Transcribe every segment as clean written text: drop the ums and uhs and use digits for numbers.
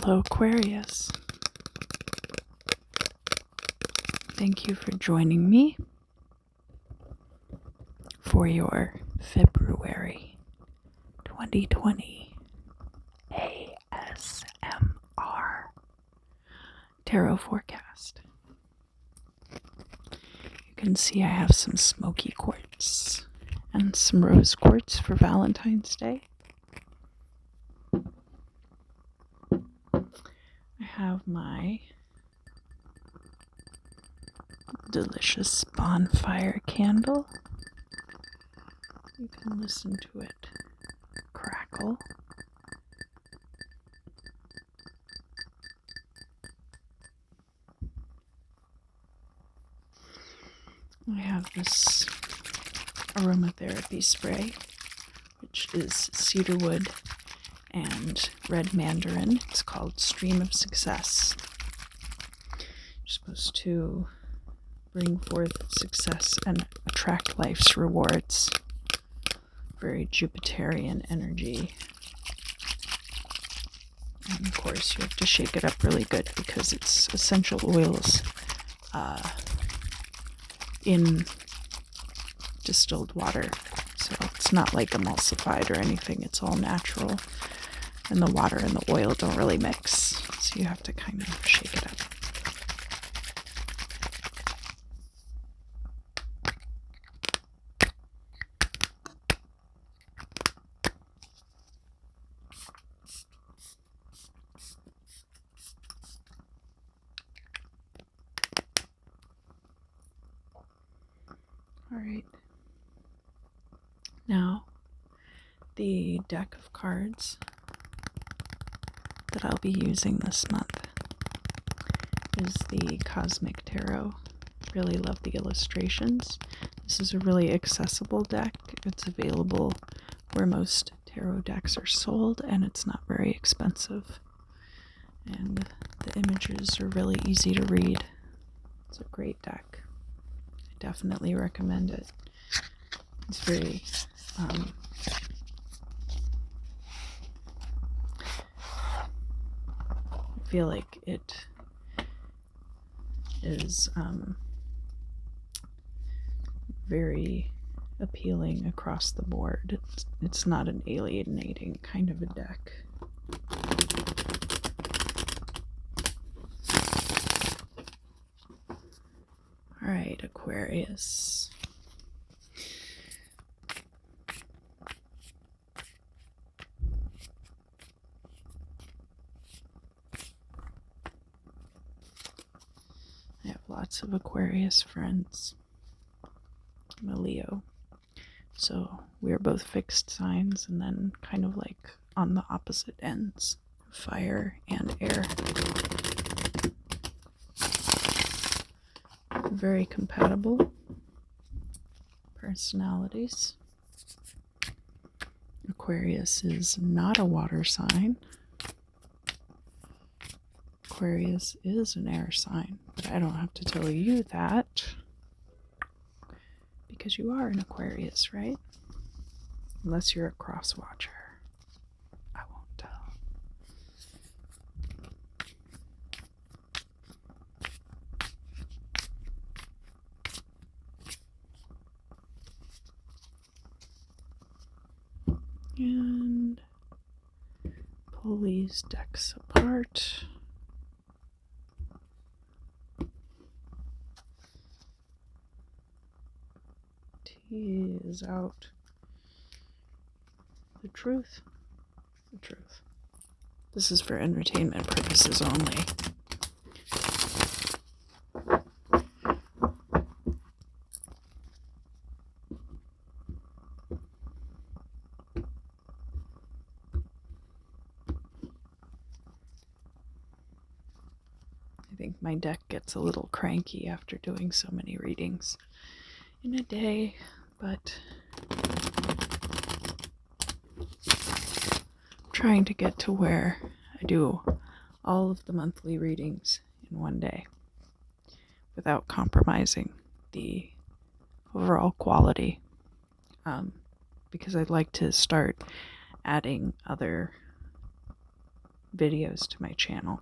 Hello, Aquarius. Thank you for joining me for your February 2020 ASMR tarot forecast. You can see I have some smoky quartz and some rose quartz for Valentine's Day. I have my delicious bonfire candle. You can listen to it crackle. I have this aromatherapy spray, which is cedarwood and red mandarin. It's called Stream of Success. You're supposed to bring forth success and attract life's rewards. Very Jupiterian energy. And of course, you have to shake it up really good because it's essential oils in distilled water. So it's not like emulsified or anything. It's all natural. And the water and the oil don't really mix. So you have to kind of shake it up. All right. Now, the deck of cards that I'll be using this month is the Cosmic Tarot. Really love the illustrations. This is a really accessible deck. It's available where most tarot decks are sold, and it's not very expensive. And the images are really easy to read. It's a great deck. I definitely recommend it. It's very I feel like it is very appealing across the board. It's not an alienating kind of a deck. All right, Aquarius. I have lots of Aquarius friends. I'm a Leo. So we're both fixed signs and then kind of like on the opposite ends, fire and air. Very compatible personalities. Aquarius is not a water sign. Aquarius is an air sign, but I don't have to tell you that because you are an Aquarius, right? Unless you're a cross watcher. I won't tell. And pull these decks apart. Tease out the truth. The truth. This is for entertainment purposes only. I think my deck gets a little cranky after doing so many readings in a day, but I'm trying to get to where I do all of the monthly readings in one day without compromising the overall quality, because I'd like to start adding other videos to my channel.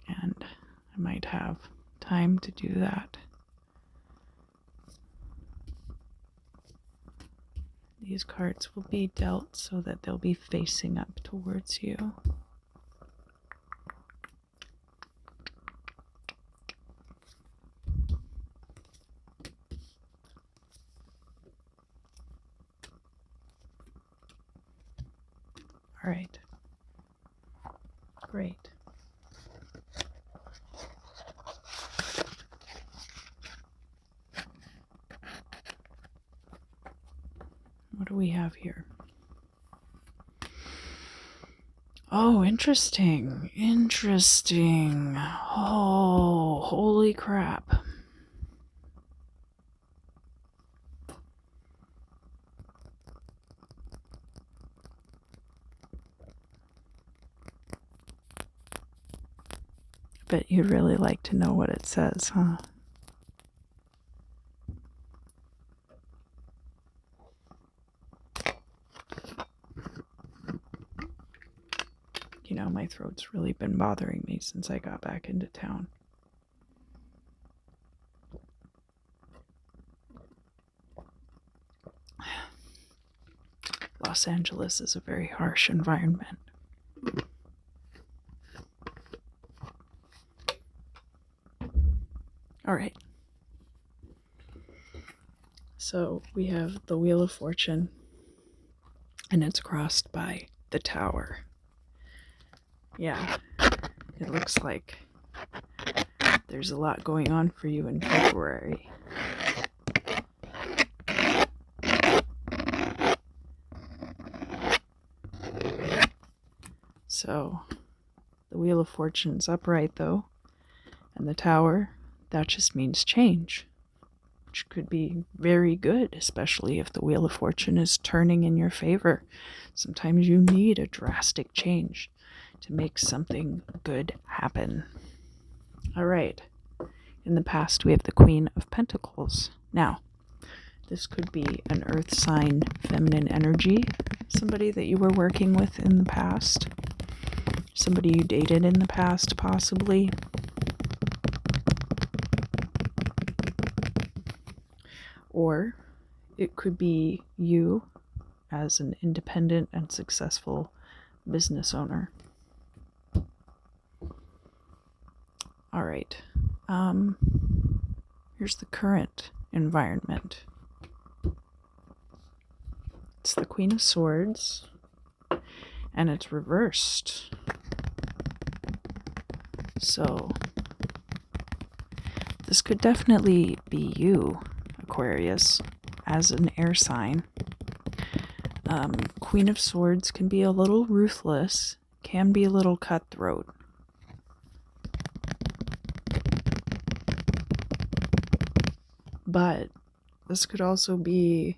And I might have time to do that. These cards will be dealt so that they'll be facing up towards you. All right. Great. What do we have here? Oh, interesting. Interesting. Oh, holy crap. Bet you'd really like to know what it says, huh? You know, my throat's really been bothering me since I got back into town. Los Angeles is a very harsh environment. All right. So we have the Wheel of Fortune, and it's crossed by the Tower. Yeah, it looks like there's a lot going on for you in February. So the Wheel of Fortune's upright though, and the Tower, that just means change, which could be very good, especially if the Wheel of Fortune is turning in your favor. Sometimes you need a drastic change to make something good happen. All right. In the past, we have the Queen of Pentacles. Now, this could be an earth sign, feminine energy, somebody that you were working with in the past, somebody you dated in the past, possibly. Or it could be you as an independent and successful business owner. All right. Here's the current environment. It's the Queen of Swords, and it's reversed. So this could definitely be you, Aquarius, as an air sign. Queen of Swords can be a little ruthless, can be a little cutthroat. But this could also be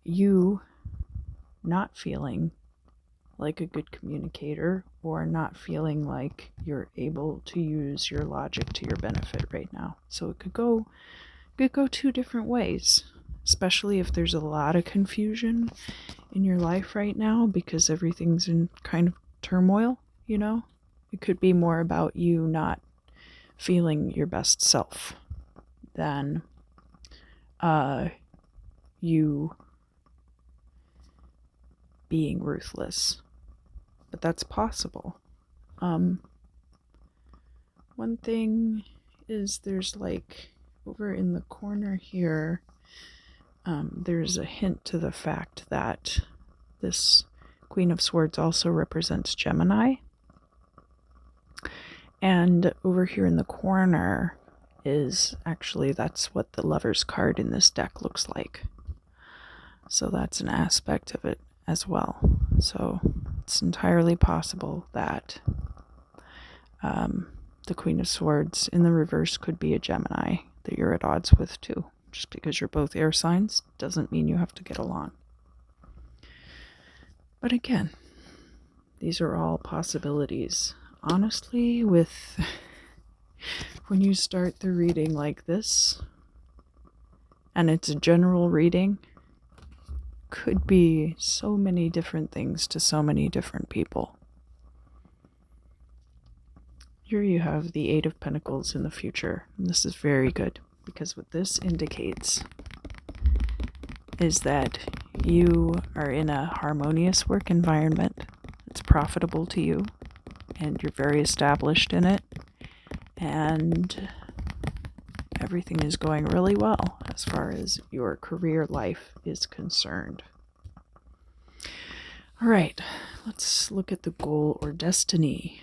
you not feeling like a good communicator, or not feeling like you're able to use your logic to your benefit right now. So it could go two different ways, especially if there's a lot of confusion in your life right now because everything's in kind of turmoil, you know? It could be more about you not feeling your best self than you being ruthless. But that's possible. One thing is there's like over in the corner here, there's a hint to the fact that this Queen of Swords also represents Gemini. And over here in the corner is actually, that's what the Lover's card in this deck looks like. So that's an aspect of it as well. So it's entirely possible that the Queen of Swords in the reverse could be a Gemini that you're at odds with too. Just because you're both air signs doesn't mean you have to get along. But again, these are all possibilities. Honestly, when you start the reading like this, and it's a general reading, could be so many different things to so many different people. Here you have the Eight of Pentacles in the future. And this is very good because what this indicates is that you are in a harmonious work environment. It's profitable to you and you're very established in it. And everything is going really well as far as your career life is concerned. All right, let's look at the goal or destiny.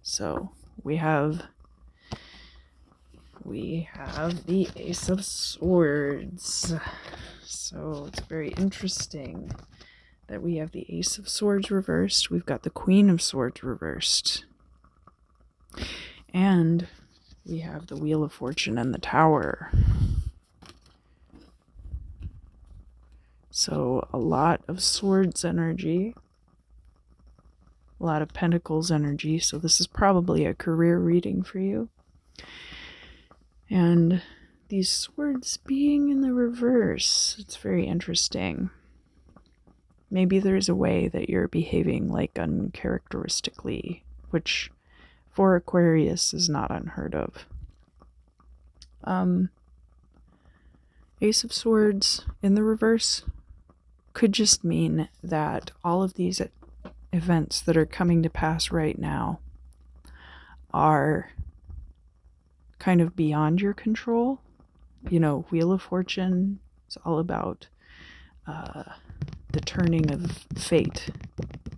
So we have the Ace of Swords. So it's very interesting that we have the Ace of Swords reversed. We've got the Queen of Swords reversed. And we have the Wheel of Fortune and the Tower. So a lot of Swords energy. A lot of Pentacles energy. So this is probably a career reading for you. And these swords being in the reverse, it's very interesting. Maybe there's a way that you're behaving like uncharacteristically, which for Aquarius is not unheard of. Ace of Swords in the reverse could just mean that all of these events that are coming to pass right now are kind of beyond your control. You know, Wheel of Fortune is all about the turning of fate,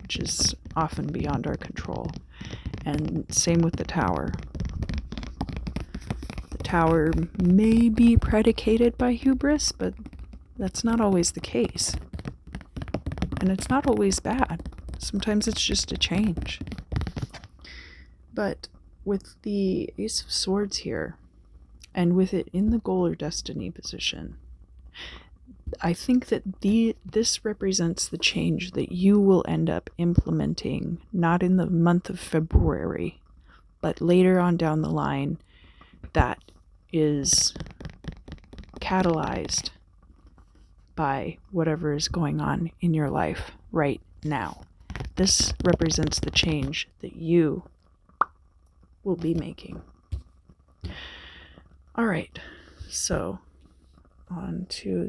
which is often beyond our control. And same with the Tower. The Tower may be predicated by hubris, but that's not always the case. And it's not always bad. Sometimes it's just a change. But with the Ace of Swords here, and with it in the goal or destiny position, I think that this represents the change that you will end up implementing, not in the month of February, but later on down the line, that is catalyzed by whatever is going on in your life right now. This represents the change that you will be making. All right, so on to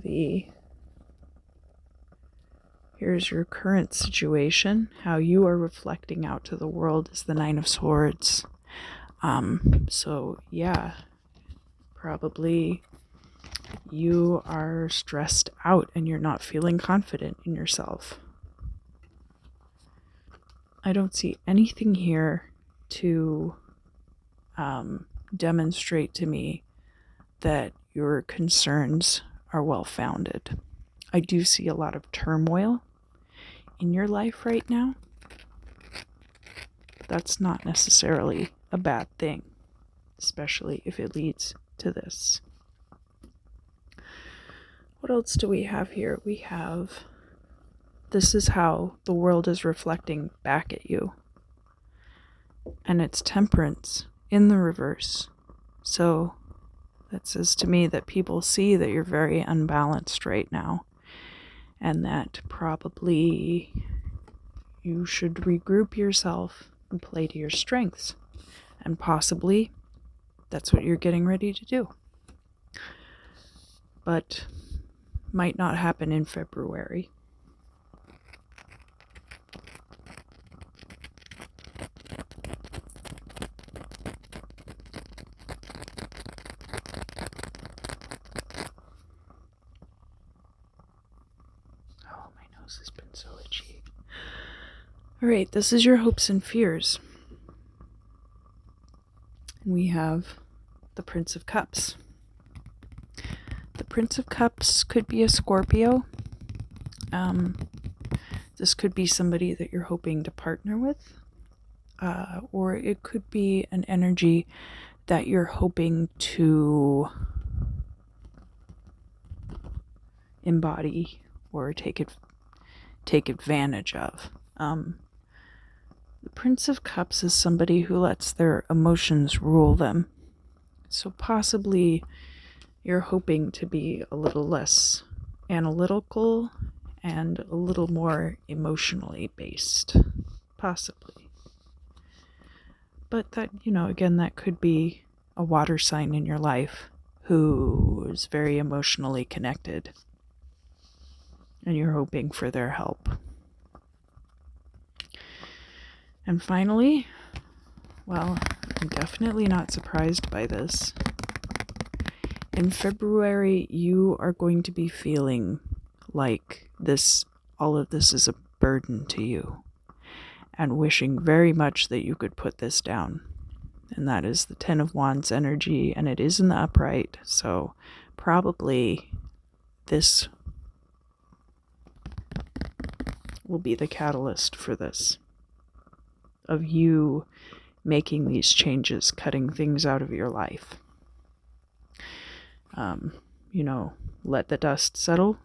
here's your current situation. How you are reflecting out to the world is the Nine of Swords. So yeah, probably you are stressed out and you're not feeling confident in yourself. I don't see anything here to demonstrate to me that your concerns are well-founded. I do see a lot of turmoil in your life right now. That's not necessarily a bad thing, especially if it leads to this. What else do we have here? We have, this is how the world is reflecting back at you. And it's Temperance in the reverse. So that says to me that people see that you're very unbalanced right now, and that probably you should regroup yourself and play to your strengths. And possibly that's what you're getting ready to do. But might not happen in February. Has been so itchy. All right, this is your hopes and fears. And we have the Prince of Cups. The Prince of Cups could be a Scorpio. This could be somebody that you're hoping to partner with. Or it could be an energy that you're hoping to embody or take advantage of. The Prince of Cups is somebody who lets their emotions rule them. So possibly you're hoping to be a little less analytical and a little more emotionally based, possibly. But that, again, that could be a water sign in your life who is very emotionally connected, and you're hoping for their help. And finally, well, I'm definitely not surprised by this. In February, you are going to be feeling like all of this is a burden to you, and wishing very much that you could put this down. And that is the Ten of Wands energy, and it is in the upright, so probably this will be the catalyst for this, of you making these changes, cutting things out of your life. Let the dust settle,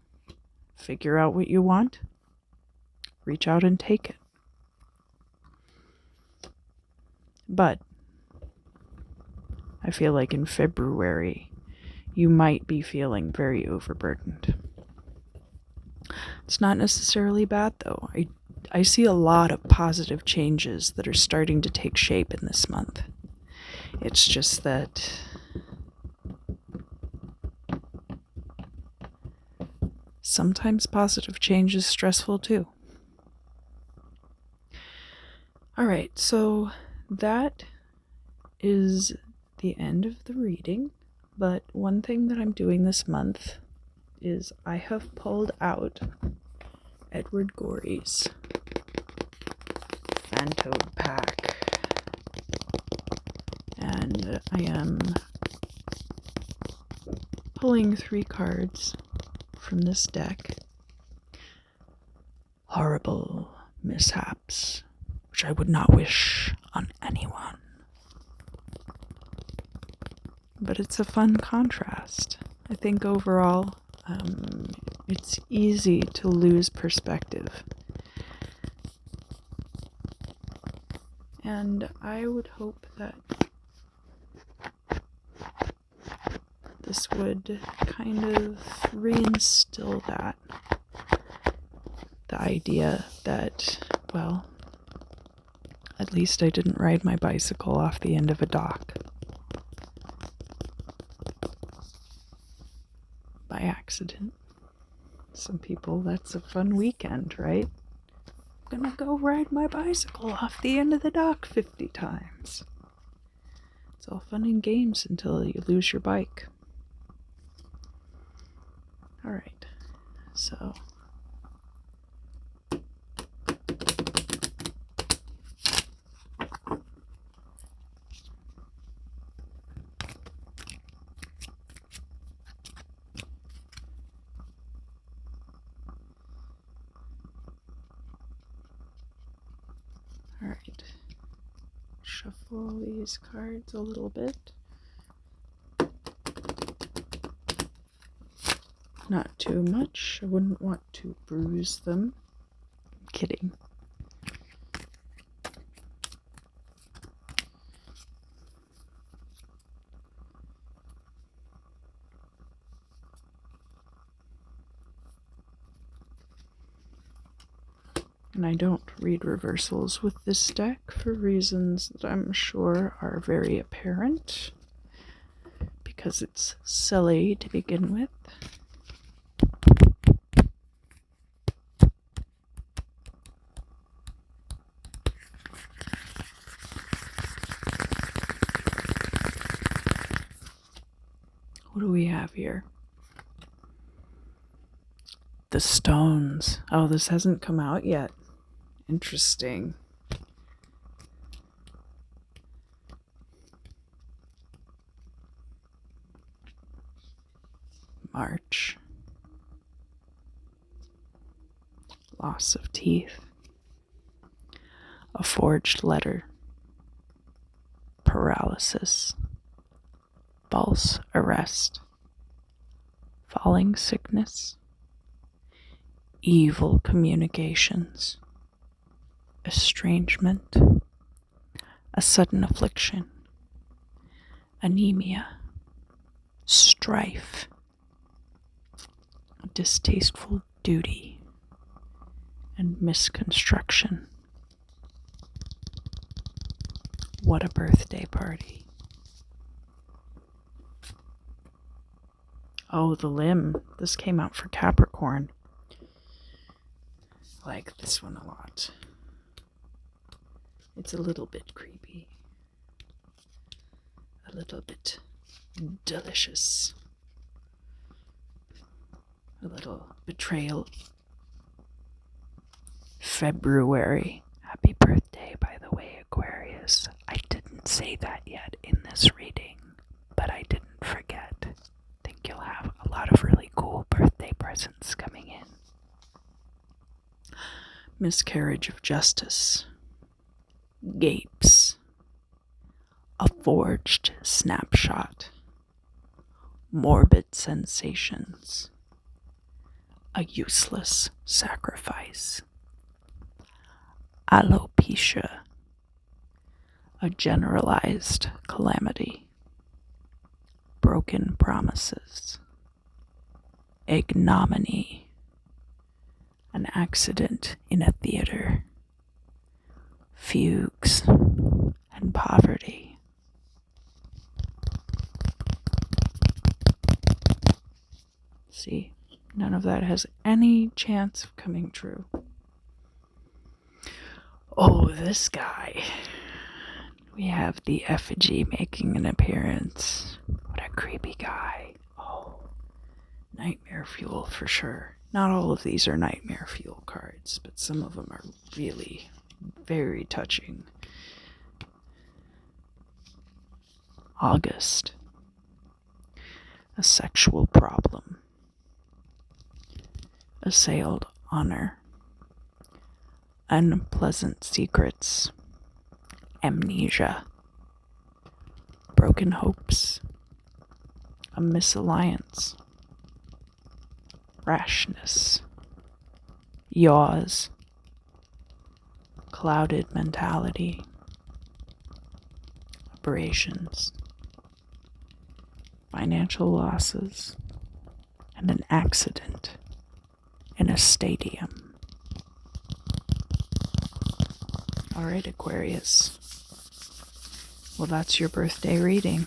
figure out what you want, reach out and take it. But I feel like in February, you might be feeling very overburdened. It's not necessarily bad, though. I see a lot of positive changes that are starting to take shape in this month. It's just that sometimes positive change is stressful too. All right, so that is the end of the reading. But one thing that I'm doing this month is I have pulled out Edward Gorey's Phantom Pack. And I am pulling 3 cards from this deck. Horrible mishaps, which I would not wish on anyone. But it's a fun contrast. I think overall, it's easy to lose perspective. And I would hope that this would kind of reinstill that. The idea that, well, at least I didn't ride my bicycle off the end of a dock by accident. Some people, that's a fun weekend, right? I'm gonna go ride my bicycle off the end of the dock 50 times. It's all fun and games until you lose your bike. Alright, so alright, shuffle these cards a little bit. Not too much. I wouldn't want to bruise them. I'm kidding. And I don't read reversals with this deck for reasons that I'm sure are very apparent, because it's silly to begin with. What do we have here? The stones. Oh, this hasn't come out yet. Interesting. March. Loss of teeth. A forged letter. Paralysis. False arrest. Falling sickness. Evil communications. Estrangement. A sudden affliction. Anemia. Strife. distasteful duty, and misconstruction. What a birthday party. Oh, the limb. This came out for Capricorn. I like this one a lot. It's a little bit creepy. A little bit delicious. A little betrayal. February. Happy birthday, by the way, Aquarius. I didn't say that yet in this reading, but I didn't forget. I think you'll have a lot of really cool birthday presents coming in. Miscarriage of justice. Gapes. A forged snapshot. Morbid sensations. A useless sacrifice. Alopecia. A generalized calamity. Broken promises. Ignominy. An accident in a theater. Fugues and poverty. See, none of that has any chance of coming true. Oh, this guy. We have the effigy making an appearance. What a creepy guy. Oh, nightmare fuel for sure. Not all of these are nightmare fuel cards, but some of them are really very touching. August. A sexual problem. Assailed honor. Unpleasant secrets. Amnesia. Broken hopes. A misalliance. Rashness. Yaws. Clouded mentality. Aberrations. Financial losses. And an accident in a stadium. All right, Aquarius. Well, that's your birthday reading.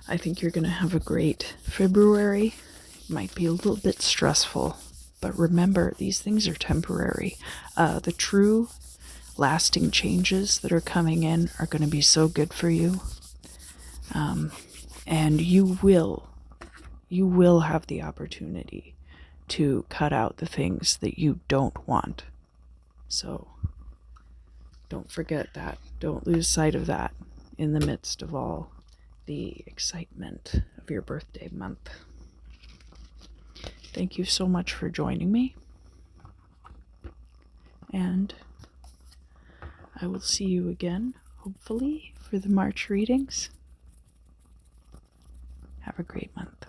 I think you're going to have a great February. It might be a little bit stressful, but remember, these things are temporary. The true lasting changes that are coming in are going to be so good for you. And you will have the opportunity to cut out the things that you don't want. So don't forget that. Don't lose sight of that in the midst of all the excitement of your birthday month. Thank you so much for joining me. And I will see you again, hopefully, for the March readings. Have a great month.